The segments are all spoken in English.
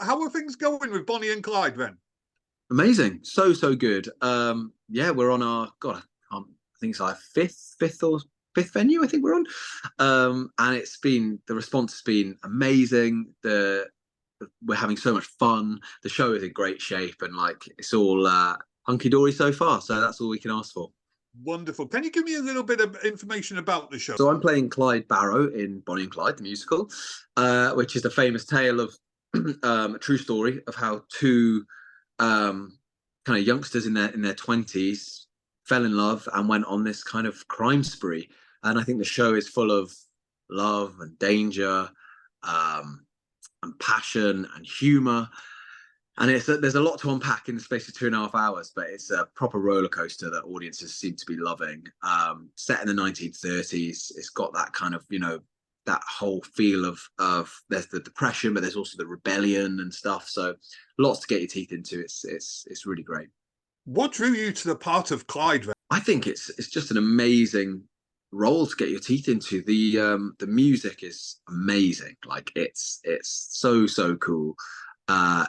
how are things going with Bonnie and Clyde then? Amazing, so good. Yeah, we're on our I think it's our fifth venue. I think we're on, and the response has been amazing. We're having so much fun. The show is in great shape, and like it's all hunky dory so far. So that's all we can ask for. Wonderful. Can you give me a little bit of information about the show? So I'm playing Clyde Barrow in Bonnie and Clyde the Musical, which is the famous tale of a true story of how two kind of youngsters in their 20s fell in love and went on this kind of crime spree. And I think the show is full of love and danger, and passion and humor. And there's a lot to unpack in the space of 2.5 hours, but it's a proper roller coaster that audiences seem to be loving. Set in the 1930s, it's got that kind of, that whole feel of there's the depression, but there's also the rebellion and stuff. So lots to get your teeth into. It's really great. What drew you to the part of Clyde then? I think it's just an amazing role to get your teeth into. The music is amazing. Like it's so cool.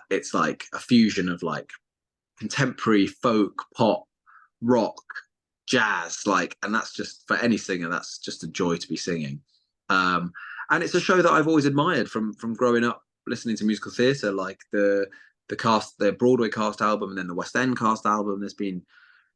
It's like a fusion of like contemporary folk, pop, rock, jazz, and that's just, for any singer, that's just a joy to be singing. And it's a show that I've always admired from growing up listening to musical theatre, like the Broadway cast album and then the West End cast album. There's been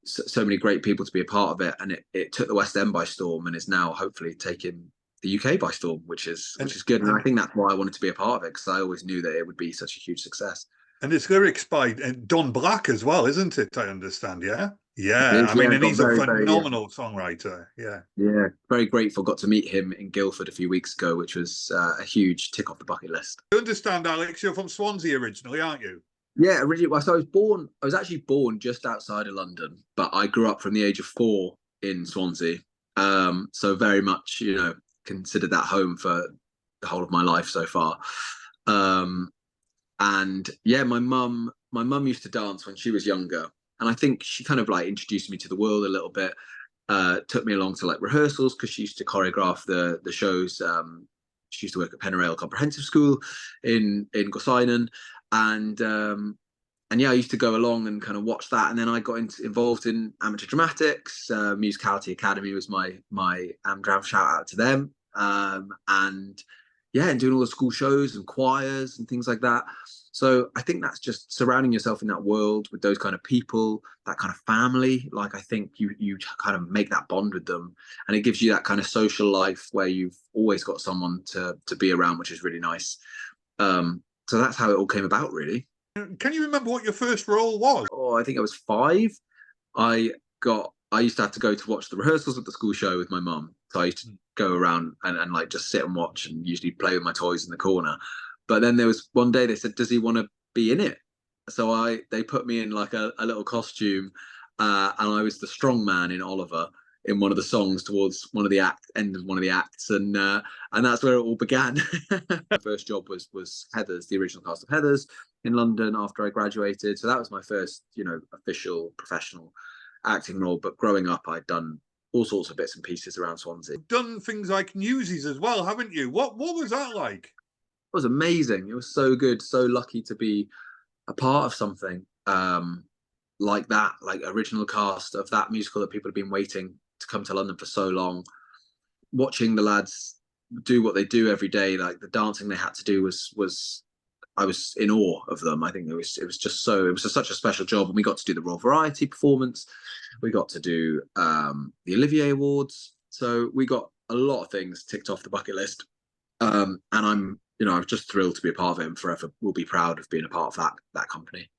so many great people to be a part of it, and it took the West End by storm and is now hopefully taking the UK by storm, which is good. And I think that's why I wanted to be a part of it, because I always knew that it would be such a huge success. And it's lyrics by Don Black as well, isn't it? I understand, yeah? Yeah, and he's a phenomenal songwriter, yeah. Yeah, very grateful. Got to meet him in Guildford a few weeks ago, which was a huge tick off the bucket list. I understand, Alex, you're from Swansea originally, aren't you? Yeah, originally. So I was actually born just outside of London, but I grew up from the age of 4 in Swansea. So very much, considered that home for the whole of my life so far. And yeah, my mum used to dance when she was younger, and I think she kind of like introduced me to the world a little bit. Took me along to like rehearsals, because she used to choreograph the shows. She used to work at Penrail Comprehensive School in Gorseinon, and yeah, I used to go along and kind of watch that. And then I got involved in amateur dramatics. Musicality Academy was my Amdram, shout out to them. And yeah, and doing all the school shows and choirs and things like that. So I think that's just surrounding yourself in that world with those kind of people, that kind of family. Like, I think you kind of make that bond with them, and it gives you that kind of social life where you've always got someone to be around, which is really nice. So that's how it all came about, really. Can you remember what your first role was? Oh, I think I was 5. I used to have to go to watch the rehearsals of the school show with my mum. So I used to go around and like just sit and watch, and usually play with my toys in the corner. But then there was one day they said, does he want to be in it? So they put me in like a little costume, and I was the strong man in Oliver in one of the songs towards end of one of the acts, and that's where it all began. My first job was Heathers, the original cast of Heathers in London after I graduated. So that was my first, official professional acting role. But growing up, I'd done all sorts of bits and pieces around Swansea. You've done things like Newsies as well, haven't you? What was that like? It was amazing. It was so good. So lucky to be a part of something like that, like original cast of that musical that people have been waiting to come to London for so long. Watching the lads do what they do every day, like the dancing they had to do was I was in awe of them. I think it was such a special job. And we got to do the Royal Variety performance. We got to do the Olivier Awards. So we got a lot of things ticked off the bucket list. And I'm just thrilled to be a part of it, and forever will be proud of being a part of that company.